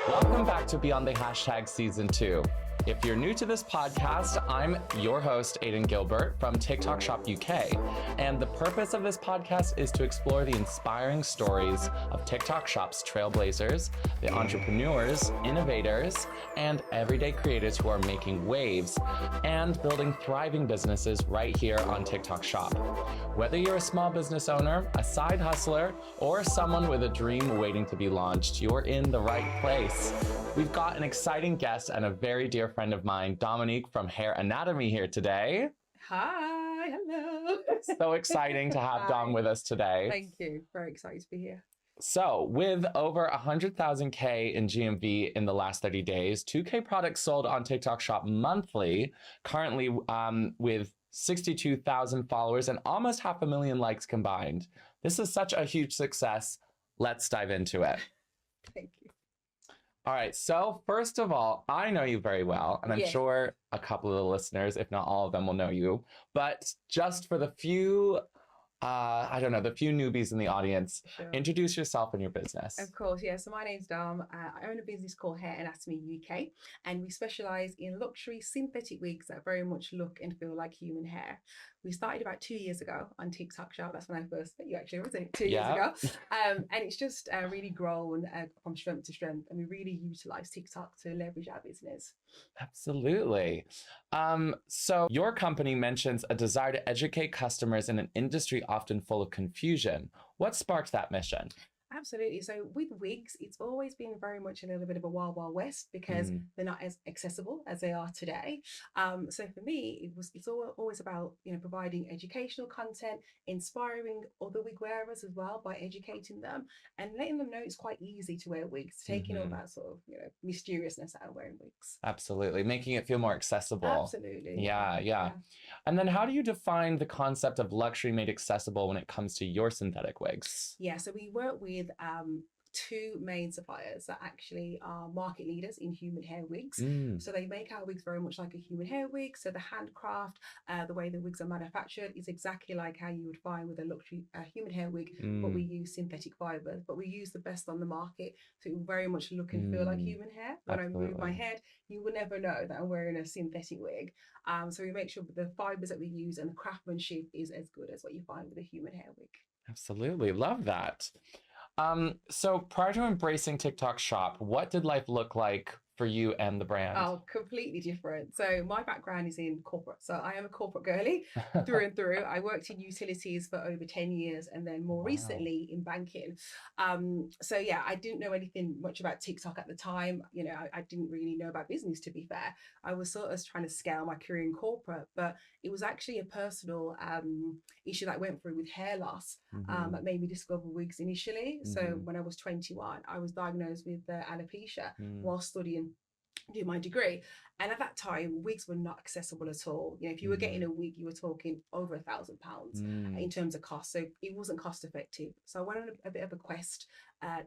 Welcome back to Beyond the Hashtag Season 2. If you're new to this podcast, I'm your host, Aidan Gilbert from tik.shop UK. And the purpose of this podcast is to explore the inspiring stories of TikTok shop's trailblazers, the entrepreneurs, innovators, and everyday creators who are making waves and building thriving businesses right here on TikTok shop. Whether you're a small business owner, a side hustler, or someone with a dream waiting to be launched, you're in the right place. We've got an exciting guest and a very dear friend of mine, Dominique from Hair Anatomy here today. Hi, hello. So exciting to have Dom with us today. Thank you. Very excited to be here. So with over 100,000 K in GMV in the last 30 days, 2K products sold on TikTok shop monthly, currently with 62,000 followers and almost 500,000 likes combined. This is such a huge success. Let's dive into it. Thank you. All right. So first of all, I know you very well, and I'm sure a couple of the listeners, if not all of them, will know you. But just for the few, the few newbies in the audience, introduce yourself and your business. Of course, yeah. So my name's Dom. I own a business called Hair Anatomy UK, and we specialise in luxury synthetic wigs that very much look and feel like human hair. We started about 2 years ago on TikTok shop. That's when I first met you, actually, wasn't it? 2 years ago. And it's just really grown from strength to strength. And we really utilise TikTok to leverage our business. Absolutely. So your company mentions a desire to educate customers in an industry often full of confusion. What sparked that mission? Absolutely. So with wigs, it's always been very much a little bit of a wild, wild west because they're not as accessible as they are today. So for me, it's always about, providing educational content, inspiring other wig wearers as well by educating them and letting them know it's quite easy to wear wigs, taking all that sort of, mysteriousness out of wearing wigs. Absolutely. Making it feel more accessible. Absolutely. Yeah. And then how do you define the concept of luxury made accessible when it comes to your synthetic wigs? Yeah, so we work with two main suppliers that actually are market leaders in human hair wigs. So they make our wigs very much like a human hair wig. So the handcraft, the way the wigs are manufactured is exactly like how you would find with a luxury human hair wig, but we use synthetic fibers, but we use the best on the market. So it will very much look and feel like human hair. When I move my head, you will never know that I'm wearing a synthetic wig. So we make sure the fibers that we use and the craftsmanship is as good as what you find with a human hair wig. Absolutely. Love that. So prior to embracing TikTok shop, what did life look like for you and the brand? Oh, completely different. So my background is in corporate. So I am a corporate girly through and through. I worked in utilities for over 10 years and then more recently in banking. So yeah, I didn't know anything much about TikTok at the time. I didn't really know about business, to be fair. I was sort of trying to scale my career in corporate, but it was actually a personal issue that I went through with hair loss that made me discover wigs initially. So when I was 21, I was diagnosed with alopecia while studying do my degree, and at that time wigs were not accessible at all. If you were getting a wig, you were talking over £1,000 in terms of cost, so it wasn't cost effective. So I went on a bit of a quest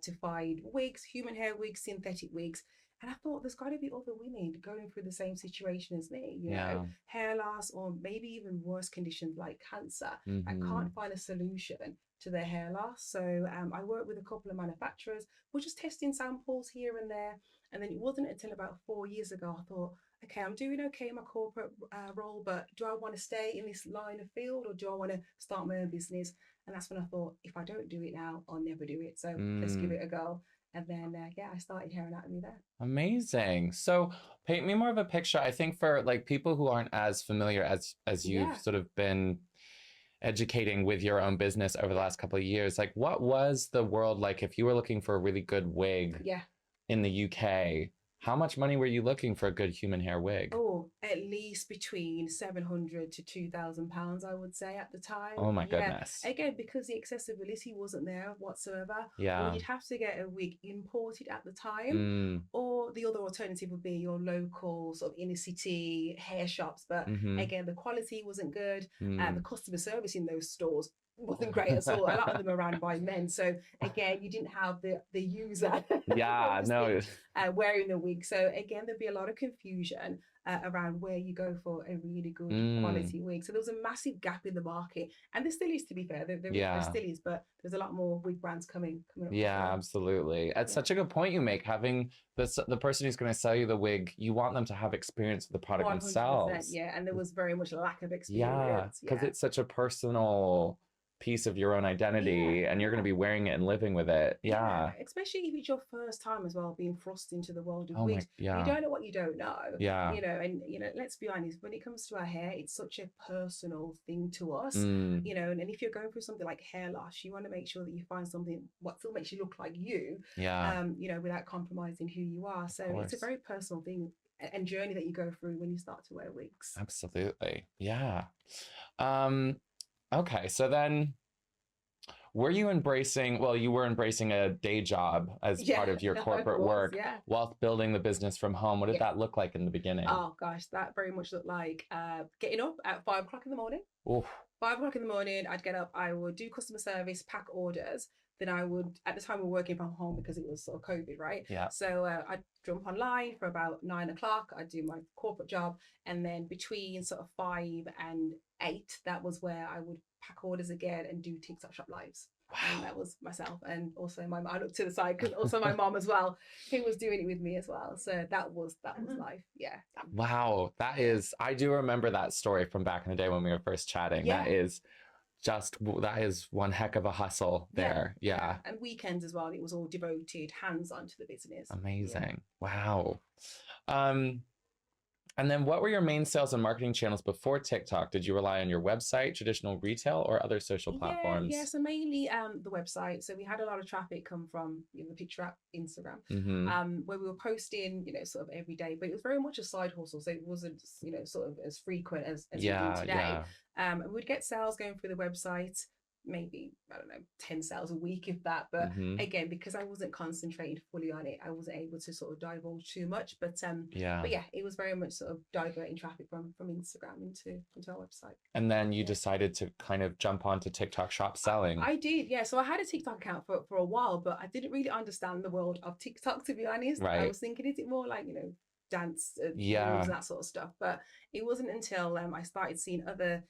to find wigs, human hair wigs, synthetic wigs, and I thought there's got to be other women going through the same situation as me, hair loss or maybe even worse conditions like cancer that can't find a solution to their hair loss. So I worked with a couple of manufacturers. We're just testing samples here and there. And then it wasn't until about 4 years ago, I thought, okay, I'm doing okay in my corporate role, but do I want to stay in this line of field or do I want to start my own business? And that's when I thought, if I don't do it now, I'll never do it. So let's give it a go. And then, I started Hair Anatomy there. Amazing. So paint me more of a picture. I think for like people who aren't as familiar as you've sort of been educating with your own business over the last couple of years, like what was the world like if you were looking for a really good wig in the UK? How much money were you looking for a good human hair wig? Oh, at least between £700 to £2,000, I would say at the time. Oh my goodness. Again, because the accessibility wasn't there whatsoever. Yeah. Or you'd have to get a wig imported at the time. Or the other alternative would be your local sort of inner city hair shops. But again, the quality wasn't good. The customer service in those stores wasn't great at all. A lot of them are ran by men. So again, you didn't have the user Yeah, no. wearing the wig. So again, there'd be a lot of confusion around where you go for a really good quality wig. So there was a massive gap in the market, and there still is, to be fair. There still is, but there's a lot more wig brands coming up. Yeah, absolutely. It's such a good point you make. Having the person who's going to sell you the wig, you want them to have experience with the product 100%, themselves. yeah, and there was very much a lack of Yeah, experience. because it's such a personal piece of your own identity, and you're going to be wearing it and living with it. Yeah. Especially if it's your first time as well, being thrust into the world of Oh my, wigs. yeah. You don't know what you don't know. Yeah. And let's be honest, when it comes to our hair, it's such a personal thing to us. Mm. And if you're going through something like hair loss, you want to make sure that you find something what still makes you look like you. Yeah. Without compromising who you are. So it's a very personal thing and journey that you go through when you start to wear wigs. Absolutely. Yeah. Okay, so then were you embracing, well, you were embracing a day job as part of your corporate work whilst building the business from home. What did that look like in the beginning? Oh gosh, that very much looked like getting up at 5 o'clock in the morning. Oof. 5 o'clock in the morning, I'd get up, I would do customer service, pack orders. Then I would, at the time we were working from home because it was sort of COVID, right? Yeah. So I'd jump online for about 9 o'clock. I'd do my corporate job. And then between sort of 5 and 8, that was where I would pack orders again and do TikTok shop lives. Wow. And that was myself. And also my mom, I looked to the side because also my mom as well, who was doing it with me as well. So that was life. Yeah. Wow. I do remember that story from back in the day when we were first chatting. Yeah. That is one heck of a hustle there. Yeah. And weekends as well. It was all devoted hands-on to the business. Amazing. Yeah. Wow. And then what were your main sales and marketing channels before TikTok? Did you rely on your website, traditional retail, or other social platforms? Yeah, so mainly the website. So we had a lot of traffic come from the picture app, Instagram, where we were posting, sort of every day, but it was very much a side hustle. So it wasn't, sort of as frequent as we do today. And we'd get sales going through the website, maybe, I don't know, 10 sales a week, if that. But again, because I wasn't concentrating fully on it, I wasn't able to sort of divulge too much. But it was very much sort of diverting traffic from Instagram into our website. And then you decided to kind of jump onto TikTok shop selling. I did, yeah. So I had a TikTok account for a while, but I didn't really understand the world of TikTok, to be honest. Right. I was thinking, is it more like, dance and that sort of stuff? But it wasn't until I started seeing other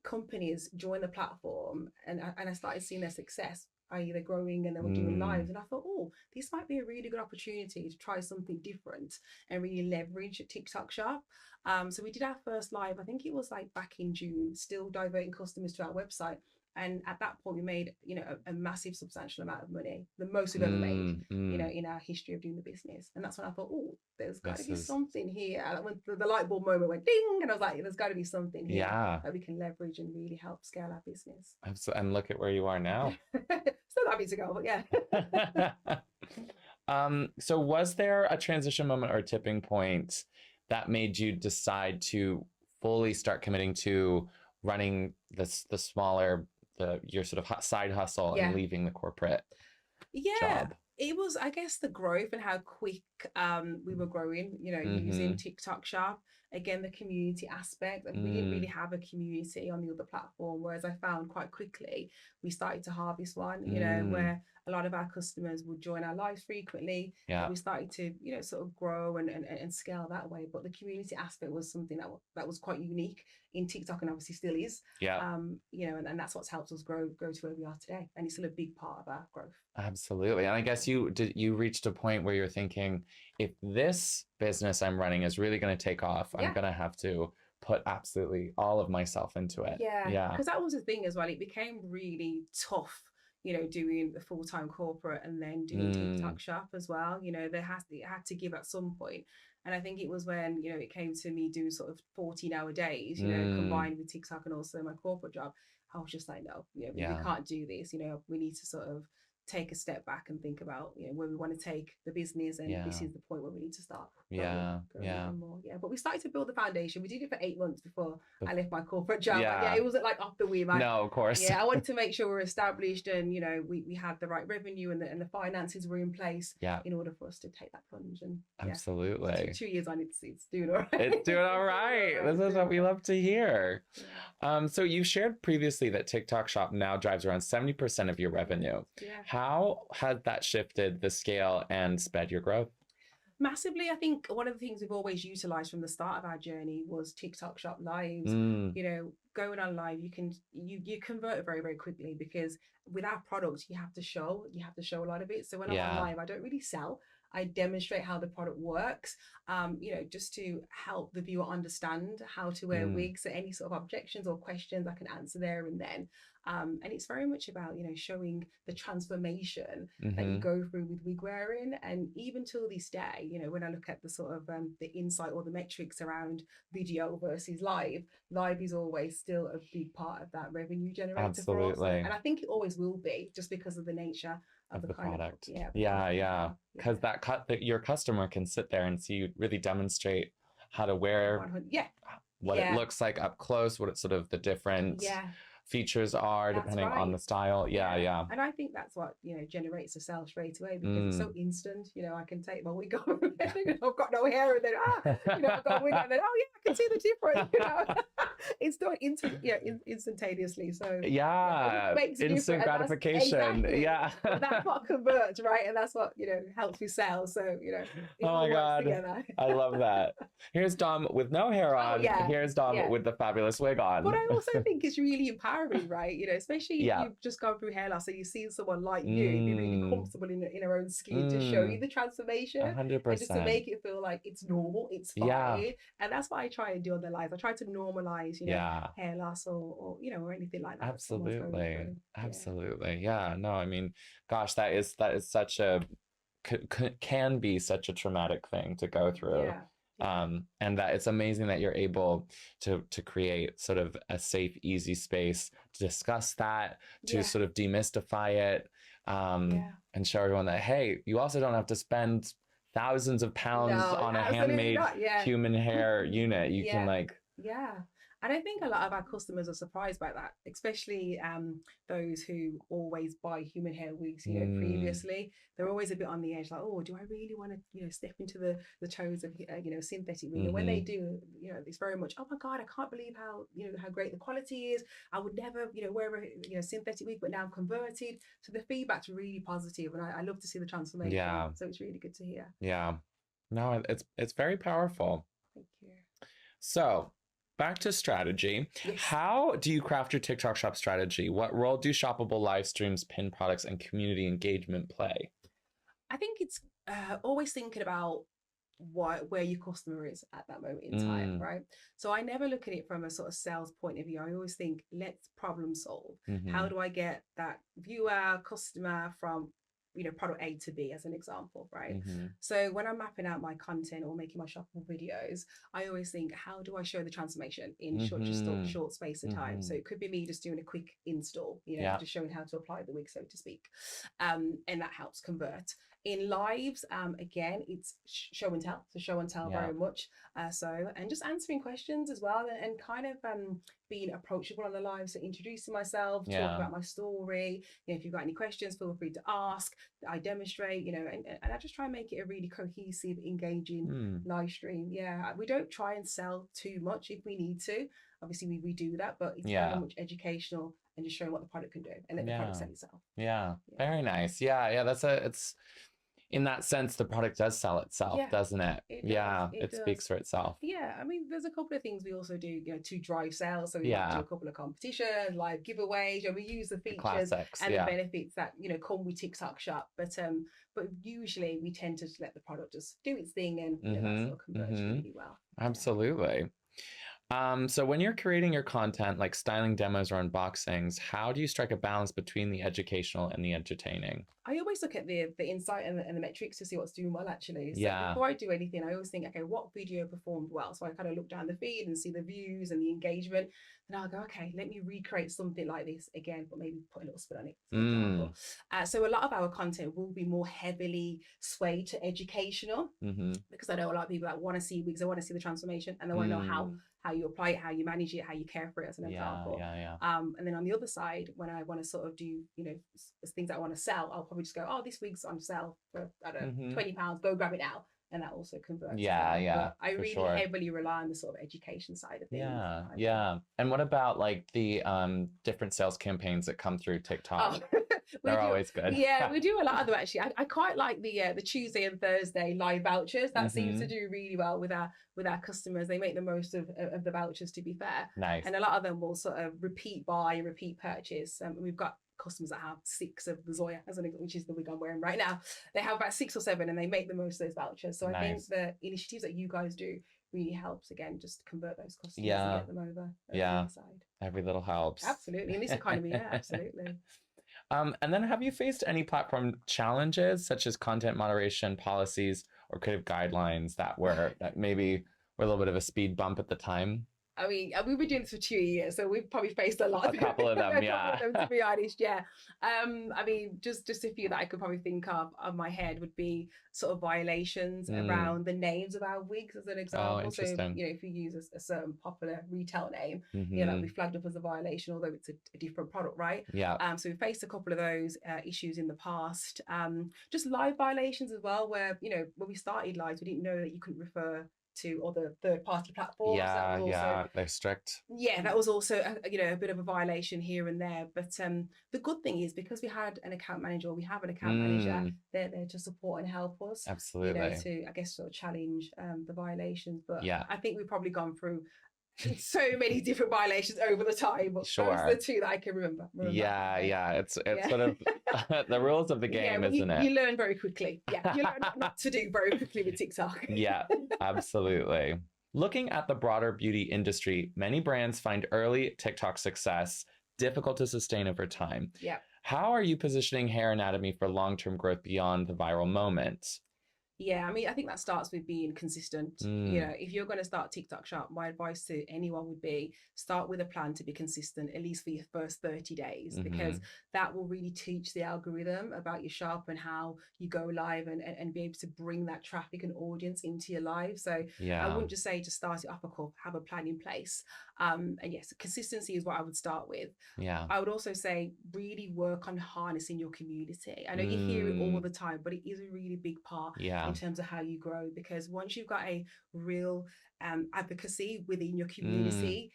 companies join the platform and I started seeing their success, i.e. they're growing and they were doing lives, and I thought, oh, this might be a really good opportunity to try something different and really leverage TikTok shop. So we did our first live, I think it was like back in June, still diverting customers to our website. And at that point, we made, a massive, substantial amount of money, the most we've ever made, in our history of doing the business. And that's when I thought, oh, there's got to be something here. And when the light bulb moment went ding, and I was like, there's got to be something here that we can leverage and really help scale our business. And look at where you are now. Still happy to go, but yeah. So was there a transition moment or a tipping point that made you decide to fully start committing to running the smaller, your sort of side hustle and leaving the corporate job? It was, I guess, the growth and how quick we were growing, using TikTok shop. Again, the community aspect. Like, we didn't really have a community on the other platform, whereas I found quite quickly we started to harvest one, where a lot of our customers would join our lives frequently. Yeah. We started to, sort of grow and scale that way. But the community aspect was something that was quite unique in TikTok, and obviously still is. Yeah. And that's what's helped us grow to where we are today. And it's still a big part of our growth. Absolutely. And I guess you reached a point where you're thinking, if this business I'm running is really going to take off, I'm going to have to put absolutely all of myself into it. Yeah. Because that was the thing as well. It became really tough, doing the full-time corporate and then doing TikTok shop as well. It had to give at some point. And I think it was when, it came to me doing sort of 14-hour days, combined with TikTok and also my corporate job. I was just like, no, we can't do this. We need to sort of take a step back and think about, where we want to take the business, and this is the point where we need to start growing even more. But we started to build the foundation. We did it for 8 months before I left my corporate job. It wasn't like off the whim. No, of course. I wanted to make sure we're established, and we had the right revenue, and the finances were in place in order for us to take that plunge. And absolutely, 2 years on, it's doing all right. It's doing all right. This is what we love to hear. So you shared previously that TikTok Shop now drives around 70% of your revenue. How has that shifted the scale and sped your growth? Massively. I think one of the things we've always utilized from the start of our journey was TikTok Shop lives. Going on live, you convert very, very quickly, because with our product, you have to show a lot of it. So when I'm on live, I don't really sell. I demonstrate how the product works, just to help the viewer understand how to wear wigs. So any sort of objections or questions I can answer there and then. And it's very much about, showing the transformation that you go through with wig wearing. And even till this day, when I look at the sort of the insight or the metrics around video versus live is always still a big part of that revenue generator for us. And I think it always will be, just because of the nature of the kind product. Of, because that your customer can sit there and see you really demonstrate how to wear what it looks like up close, what it's sort of the different features are depending on the style. And I think that's what generates a sale straight away, because it's so instant. I can take my wig off and I've got no hair, and then I've got a wig on, and then I can see the difference. It's done instantaneously. So instant gratification. That's what converts, right? And that's what helps me sell. So it all works together. I love that. Here's Dom with no hair on. Here's Dom with the fabulous wig on. But I also think it's really empowering, right? Especially if you've just gone through hair loss and you've seen someone like you be really comfortable in her own skin, to show you the transformation 100%. and just to make it feel like it's normal, it's fine. And that's what I try and do on the lives. I try to normalize hair loss or anything like that. Absolutely. No, I mean, gosh, that is such a can be such a traumatic thing to go through. And that it's amazing that you're able to create sort of a safe, easy space to discuss that, to sort of demystify it, and show everyone that, hey, you also don't have to spend thousands of pounds on a handmade human hair unit. You can And I think a lot of our customers are surprised by that, especially those who always buy human hair wigs, previously. They're always a bit on the edge, like, oh, do I really want to, step into the toes of, synthetic wig? And when they do, it's very much, oh my God, I can't believe how, how great the quality is. I would never, wear a, synthetic wig, but now I'm converted. So the feedback's really positive, and I love to see the transformation. So it's really good to hear. No, it's very powerful. Thank you. So, back to strategy. How do you craft your TikTok Shop strategy? What role do shoppable live streams, pin products, and community engagement play? I think it's always thinking about where your customer is at that moment in time, right? So I never look at it from a sort of sales point of view. I always think, let's problem solve. How do I get that viewer, customer from product A to B, as an example, right? So when I'm mapping out my content or making my shoppable videos, I always think, how do I show the transformation in short space of time? So it could be me just doing a quick install, just showing how to apply the wig, so to speak. And that helps convert. In lives, again, it's show and tell. So show and tell very much. And just answering questions as well, and kind of being approachable on the live. So introducing myself, talking about my story. If you've got any questions, feel free to ask. I demonstrate, and I just try and make it a really cohesive, engaging live stream. We don't try and sell too much if we need to. Obviously, we do that, but it's very much educational and just showing what the product can do, and let the product sell itself. Very nice. It's in that sense, the product does sell itself, doesn't it? It speaks for itself. I mean, there's a couple of things we also do, to drive sales. So we do a couple of competitions, live giveaways, we use the features and the benefits that, come with TikTok Shop. But usually we tend to let the product just do its thing, and that sort of converts really well. Absolutely. So when you're creating your content, like styling demos or unboxings, how do you strike a balance between the educational and the entertaining? I always look at the insight and the metrics to see what's doing well, actually. So Yeah. before I do anything, I always think, okay, what video performed well? So I kind of look down the feed and see the views and the engagement. And I'll go, okay, let me recreate something like this again, but maybe put a little spin on it, for example. So a lot of our content will be more heavily swayed to educational, because I know a lot of people that want to see wigs, they want to see the transformation, and they want to know how you apply it, how you manage it, how you care for it, as an example. And then on the other side, when I want to sort of do, things that I want to sell, I'll probably just go, oh, this wig's on sale for, I don't know, £20, go grab it now. And that also converts. But I really heavily rely on the sort of education side of things. Yeah. And what about like the different sales campaigns that come through TikTok? They're always good. Yeah, we do a lot of them, actually. I quite like the Tuesday and Thursday live vouchers. That seems to do really well with our customers. They make the most of the vouchers, to be fair. Nice. And a lot of them will sort of repeat buy and repeat purchase. We've got customers that have 6 of the Zoya, which is the wig I'm wearing right now. They have about 6 or 7, and they make the most of those vouchers. So I think the initiatives that you guys do really helps, again, just convert those customers and get them over the side. Every little helps. Absolutely. In this economy, absolutely. And then have you faced any platform challenges, such as content moderation policies or creative guidelines that maybe were a little bit of a speed bump at the time? I mean, we've been doing this for 2 years, so we've probably faced a lot. A couple of them, to be honest, yeah. I mean, just a few that I could probably think of on my head would be sort of violations around the names of our wigs, as an example. Oh, interesting. So, if you use a certain popular retail name, that'll be flagged up as a violation, although it's a different product, right? Yeah. So we faced a couple of those issues in the past. Just live violations as well, where, when we started live, we didn't know that you couldn't refer to other third-party platforms. They're strict. Yeah, that was also a bit of a violation here and there. But the good thing is, because we had an account manager, or we have an account manager, they're there to support and help us. Absolutely. To, I guess, sort of challenge the violations. But I think we've probably gone through so many different violations over the time, but those are the 2 that I can remember. It's sort of the rules of the game, isn't it? You learn very quickly. You learn what not to do very quickly with TikTok. Yeah, absolutely. Looking at the broader beauty industry, many brands find early TikTok success difficult to sustain over time. Yeah. How are you positioning Hair Anatomy for long-term growth beyond the viral moment? Yeah, I mean, I think that starts with being consistent. If you're going to start TikTok Shop, my advice to anyone would be start with a plan to be consistent, at least for your first 30 days, because that will really teach the algorithm about your shop and how you go live and be able to bring that traffic and audience into your live. So I wouldn't just say to start it up a cup, have a plan in place. And yes, consistency is what I would start with. Yeah. I would also say really work on harnessing your community. I know you hear it all the time, but it is a really big part in terms of how you grow, because once you've got a real advocacy within your community,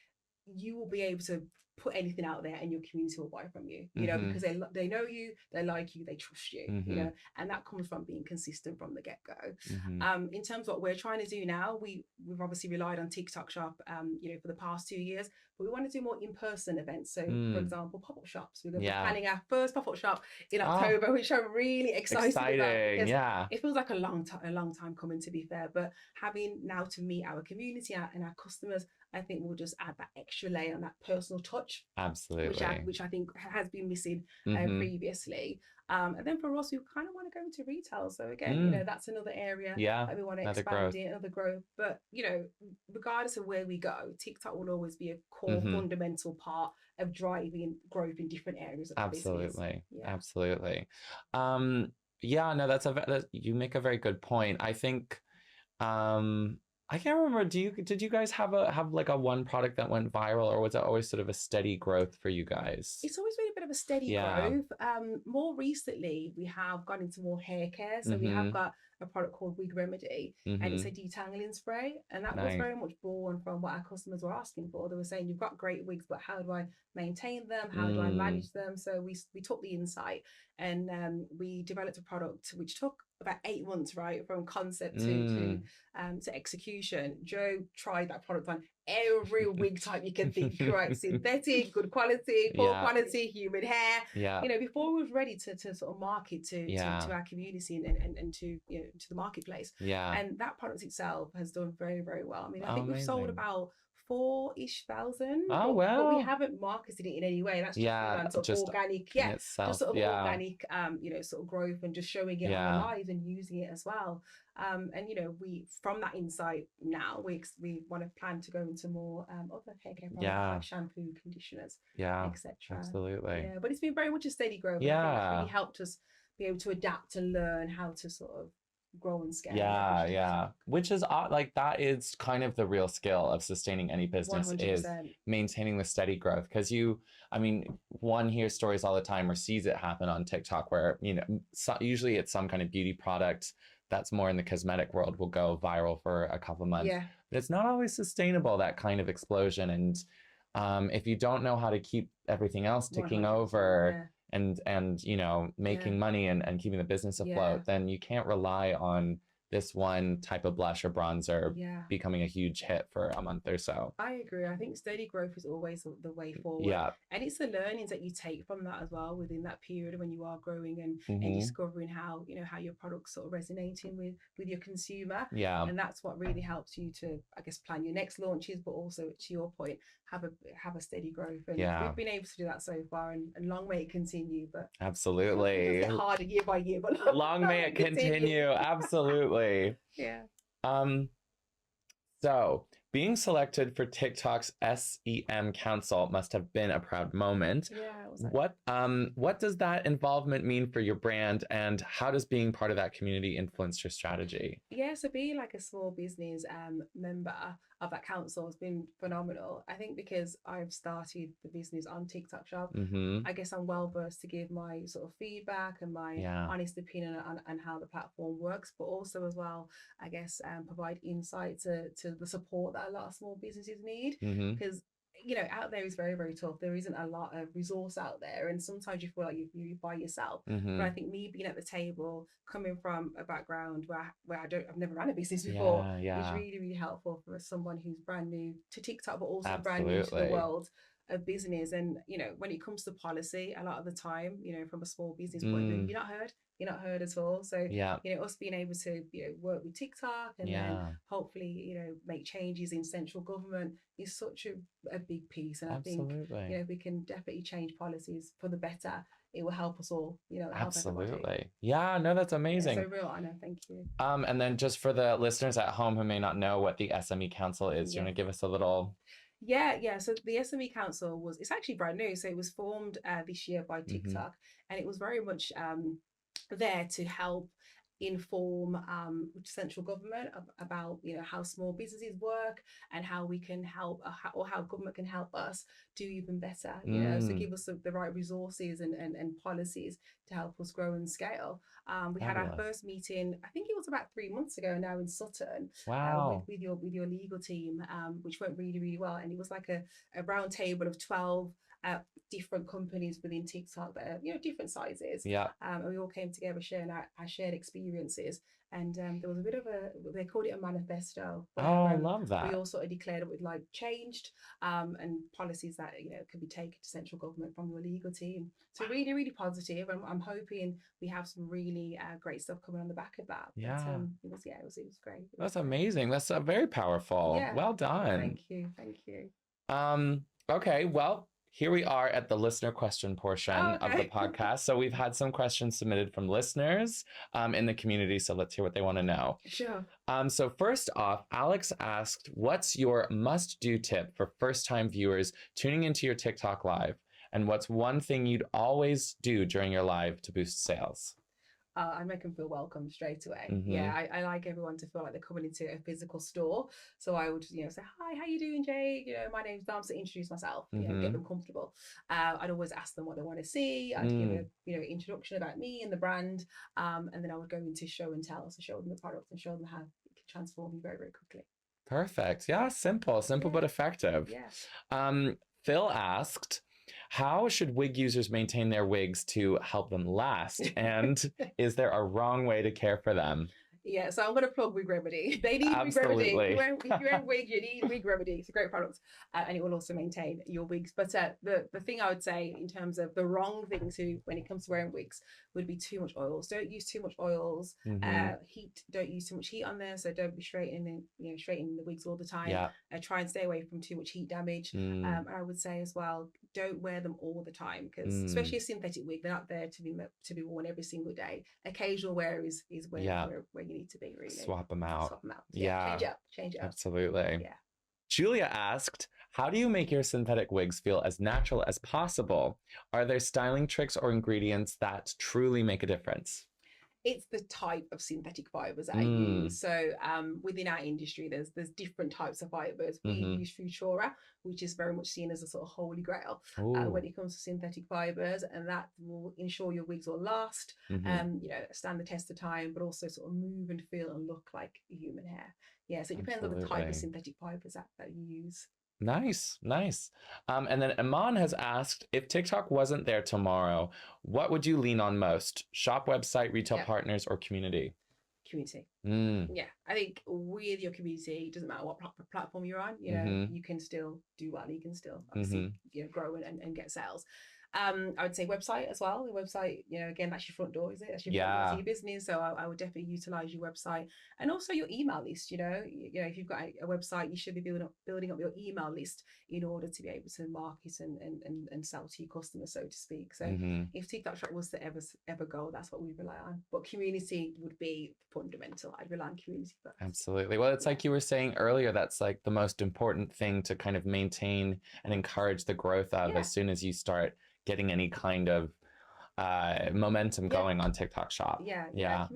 you will be able to put anything out there and your community will buy from you, because they know you, they like you, they trust you, and that comes from being consistent from the get-go. In terms of what we're trying to do now, we've obviously relied on TikTok Shop, for the past 2 years, but we want to do more in-person events. So, for example, pop-up shops. We're going to be planning our first pop-up shop in October, which I'm really excited about. It feels like a long time coming, to be fair, but having now to meet our community and our customers, I think we'll just add that extra layer and that personal touch. Absolutely. Which I think has been missing previously. And then for us, we kind of want to go into retail. So again, that's another area that we want to expand in, another growth. But, regardless of where we go, TikTok will always be a core fundamental part of driving growth in different areas of the business. Absolutely. You make a very good point. I think, I can't remember. Did you guys have like a one product that went viral, or was it always sort of a steady growth for you guys? It's always been a bit of a steady growth. More recently, we have gone into more hair care. So we have got a product called Wig Remedy, and it's a detangling spray, and that was very much born from what our customers were asking for. They were saying, "You've got great wigs, but how do I maintain them? How do I manage them?" So we took the insight and we developed a product which took about 8 months, right, from concept to execution. Joe tried that product on every wig type you can think, right? Synthetic, good quality, poor quality, human hair. Before we were ready to sort of market to our community and to to the marketplace. And that product itself has done very, very well. I mean, I think we've sold about 4-ish thousand, Oh, but we wow. haven't marketed it in any way. That's just Yeah, on sort of just organic, in just itself. sort of Yeah. organic, sort of growth and just showing it on a Yeah. live and using it as well. And we from that insight now we want to plan to go into more other hair care products Yeah. like shampoo, conditioners, Yeah. etc. Absolutely. Yeah, but it's been very much a steady growth. And I think that's really helped us be able to adapt and learn how to sort of grow and scale. Yeah, yeah. Which is like that is kind of the real skill of sustaining any business 100%. is maintaining the steady growth. Because one hears stories all the time or sees it happen on TikTok where, usually it's some kind of beauty product that's more in the cosmetic world will go viral for a couple months. Yeah. But it's not always sustainable, that kind of explosion. And if you don't know how to keep everything else ticking over and making money and keeping the business afloat, then you can't rely on this one type of blush or bronzer becoming a huge hit for a month or so. I agree. I think steady growth is always the way forward. Yeah. And it's the learnings that you take from that as well within that period when you are growing and discovering how your product's sort of resonating with your consumer. Yeah. And that's what really helps you to, I guess, plan your next launches, but also to your point, have a steady growth. And we've been able to do that so far, and long may it continue. But absolutely. It's harder year by year, but long may it continue. Absolutely. Yeah. So being selected for TikTok's SEM Council must have been a proud moment. Yeah, it was what does that involvement mean for your brand, and how does being part of that community influence your strategy? Yeah, so being like a small business member of that council has been phenomenal. I think because I've started the business on tok.shop, I guess I'm well versed to give my sort of feedback and my honest opinion on how the platform works, but also as well, I guess, provide insight to the support that a lot of small businesses need. Because out there is very, very tough. There isn't a lot of resource out there, and sometimes you feel like you're by yourself. But I think me being at the table, coming from a background where I've never run a business before, is really, really helpful for someone who's brand new to TikTok, but also brand new to the world of business. And when it comes to policy, a lot of the time, from a small business point of view, you're not heard at all. So us being able to work with TikTok and then hopefully make changes in central government is such a big piece. And I think we can definitely change policies for the better. It will help us all, help absolutely everybody. Yeah, no, that's amazing. So real honor. Thank you. And then just for the listeners at home who may not know what the SME Council is, do you want to give us a little? Yeah. So the SME Council it's actually brand new. So it was formed this year by TikTok, and it was very much there to help inform central government about how small businesses work and how we can help or how government can help us do even better. So give us the right resources and policies to help us grow and scale. We had our first meeting, I think it was about 3 months ago now, in Sutton. Wow. With your legal team, which went really, really well. And it was like a round table of 12 different companies within TikTok that are different sizes. And we all came together sharing our shared experiences. And there was a bit of they called it a manifesto. Where, I love that. We all sort of declared what we'd changed and policies that could be taken to central government from your legal team. So really, really positive. And I'm hoping we have some really great stuff coming on the back of that. But, it was great. That's amazing. That's very powerful. Well done. Thank you. Okay, well, here we are at the listener question portion of the podcast. So we've had some questions submitted from listeners in the community. So let's hear what they want to know. Sure. So first off, Alex asked, what's your must-do tip for first-time viewers tuning into your TikTok live? And what's one thing you'd always do during your live to boost sales? I make them feel welcome straight away. I like everyone to feel like they're coming into a physical store. So I would, say, hi, how you doing, Jay? My name's Dom, so introduce myself, get them comfortable. I'd always ask them what they want to see. I'd give a, introduction about me and the brand. And then I would go into show and tell, so show them the product and show them how it can transform you very, very quickly. Perfect. Yeah, simple but effective. Phil asked, how should wig users maintain their wigs to help them last? And is there a wrong way to care for them? Yeah, so I'm going to plug Wig Remedy. They need Wig Remedy. Absolutely. If you're wearing wig, you need Wig Remedy. It's a great product, and it will also maintain your wigs. But the thing I would say in terms of the wrong thing to when it comes to wearing wigs would be too much oils. Don't use too much oils. Heat. Don't use too much heat on there. So don't be straightening the wigs all the time. Yeah. Try and stay away from too much heat damage. And I would say as well, don't wear them all the time, because especially a synthetic wig, they're not there to be worn every single day. Occasional wear is where you need to be, really. Swap them out. Yeah. Change it up. Absolutely. Yeah. Julia asked, how do you make your synthetic wigs feel as natural as possible? Are there styling tricks or ingredients that truly make a difference? It's the type of synthetic fibers that I use. So within our industry, there's different types of fibers. We use Futura, which is very much seen as a sort of holy grail when it comes to synthetic fibers, and that will ensure your wigs will last, stand the test of time, but also sort of move and feel and look like human hair. Yeah, so it depends on the type of synthetic fibers that you use. Nice. And then Iman has asked, if TikTok wasn't there tomorrow, what would you lean on most? Shop, website, retail partners, or community? Community. Yeah, I think with your community, it doesn't matter what platform you're on, you can still do well. You can still obviously grow and get sales. I would say website as well. The website, again, that's your front door, is it? That's your front door to your business. So I would definitely utilize your website, and also your email list. If you've got a website, you should be building up your email list in order to be able to market and sell to your customers, so to speak. So if TikTok Shop was to ever go, that's what we rely on. But community would be fundamental. I'd rely on community first. Absolutely. Well, it's like you were saying earlier, that's like the most important thing to kind of maintain and encourage the growth of as soon as you start getting any kind of momentum going on TikTok Shop. Yeah.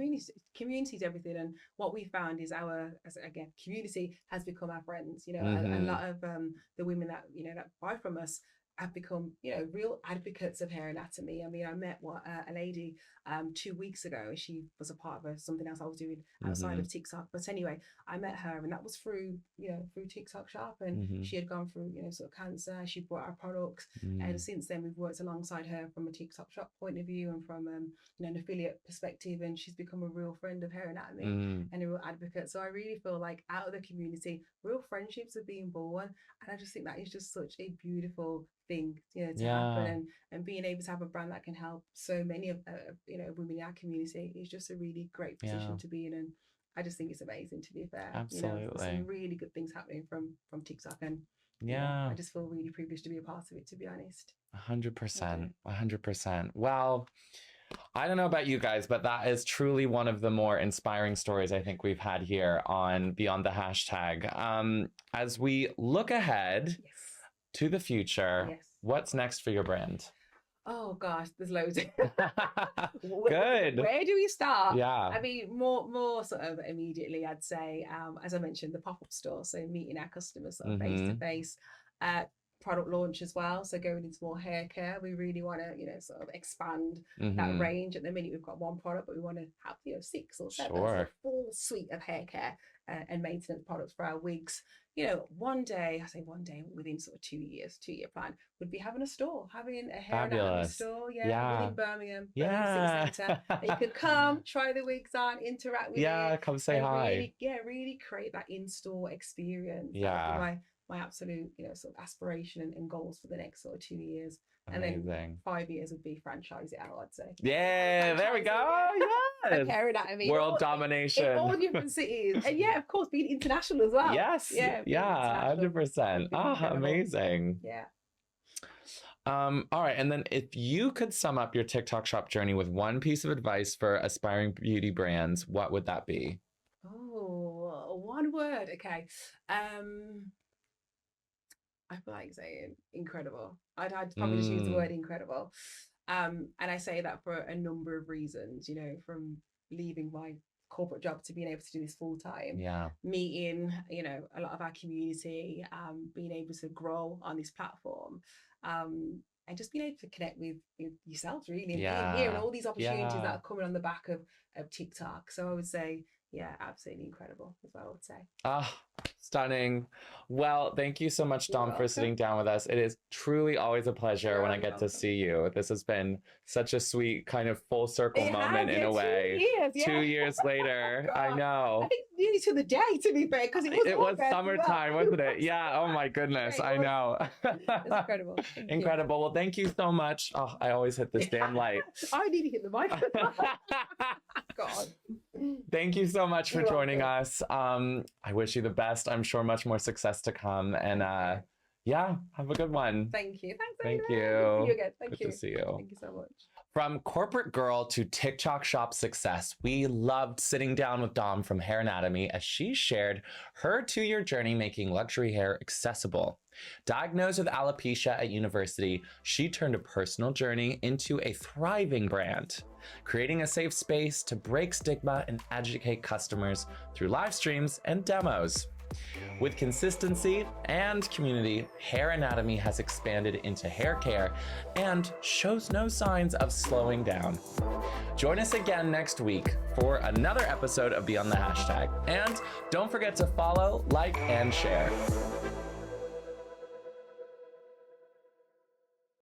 Community is everything, and what we found is again, community has become our friends. A lot of the women that that buy from us have become real advocates of hair anatomy. I mean, I met a lady 2 weeks ago. She was a part of something else I was doing outside of TikTok. But anyway, I met her, and that was through TikTok Shop, and she had gone through sort of cancer. She bought our products, and since then we've worked alongside her from a TikTok Shop point of view and from an affiliate perspective, and she's become a real friend of hair anatomy and a real advocate. So I really feel like out of the community, real friendships are being born, and I just think that is just such a beautiful thing to happen, and being able to have a brand that can help so many of women in our community is just a really great position to be in, and I just think it's amazing, to be fair. Absolutely. There's some really good things happening from TikTok, and I just feel really privileged to be a part of it, to be honest. 100%. Well, I don't know about you guys, but that is truly one of the more inspiring stories I think we've had here on Beyond the Hashtag. As we look ahead to the future, what's next for your brand? Oh gosh, there's loads. Good. Where do we start? Yeah. I mean, more sort of immediately, I'd say, as I mentioned, the pop-up store. So meeting our customers sort of face to face. Product launch as well. So going into more hair care, we really want to, sort of expand that range. At the minute, we've got one product, but we want to have, 6 or 7. So a full suite of hair care and maintenance products for our wigs. One day, within sort of 2-year plan, would be having a store, having a hair anatomy store, within Birmingham, City Centre. You could come, try the wigs on, interact with it. Come say hi. Really create that in-store experience. My absolute, sort of aspiration and goals for the next sort of 2 years. Amazing. And then 5 years would be franchise it out, I'd say. Yeah, there we go. Yes. Hair anatomy. World domination. In all different cities. And of course, being international as well. Yes. 100%. Amazing. Yeah. All right. And then if you could sum up your TikTok Shop journey with one piece of advice for aspiring beauty brands, what would that be? Oh, one word. Okay. I feel like saying incredible. I'd probably just use the word incredible. And I say that for a number of reasons, from leaving my corporate job to being able to do this full time, meeting, a lot of our community, being able to grow on this platform, and just being able to connect with yourselves, really, and being here and all these opportunities that are coming on the back of TikTok. So I would say, absolutely incredible is what I would say. Stunning. Well, thank you so much, Dom, for sitting down with us. It is truly always a pleasure when I get to see you. This has been such a sweet kind of full circle moment in a way. 2 years, 2 years later, I know. I think nearly to the day, to be fair, because it was summertime, wasn't it? Yeah. Oh my goodness. I know. It's incredible. Incredible. Well, thank you so much. Oh, I always hit this damn light. I need to hit the mic. God. Thank you so much for joining us. I wish you the best. I'm sure much more success to come. And yeah, have a good one. Thank you. Thanks. Thank you. you. See you again. Thank Good you. to see you. Thank you so much. From corporate girl to TikTok shop success, we loved sitting down with Dom from Hair Anatomy as she shared her 2-year journey making luxury hair accessible. Diagnosed with alopecia at university, she turned a personal journey into a thriving brand, creating a safe space to break stigma and educate customers through live streams and demos. With consistency and community, Hair Anatomy has expanded into hair care and shows no signs of slowing down. Join us again next week for another episode of Beyond the Hashtag. And don't forget to follow, like, and share.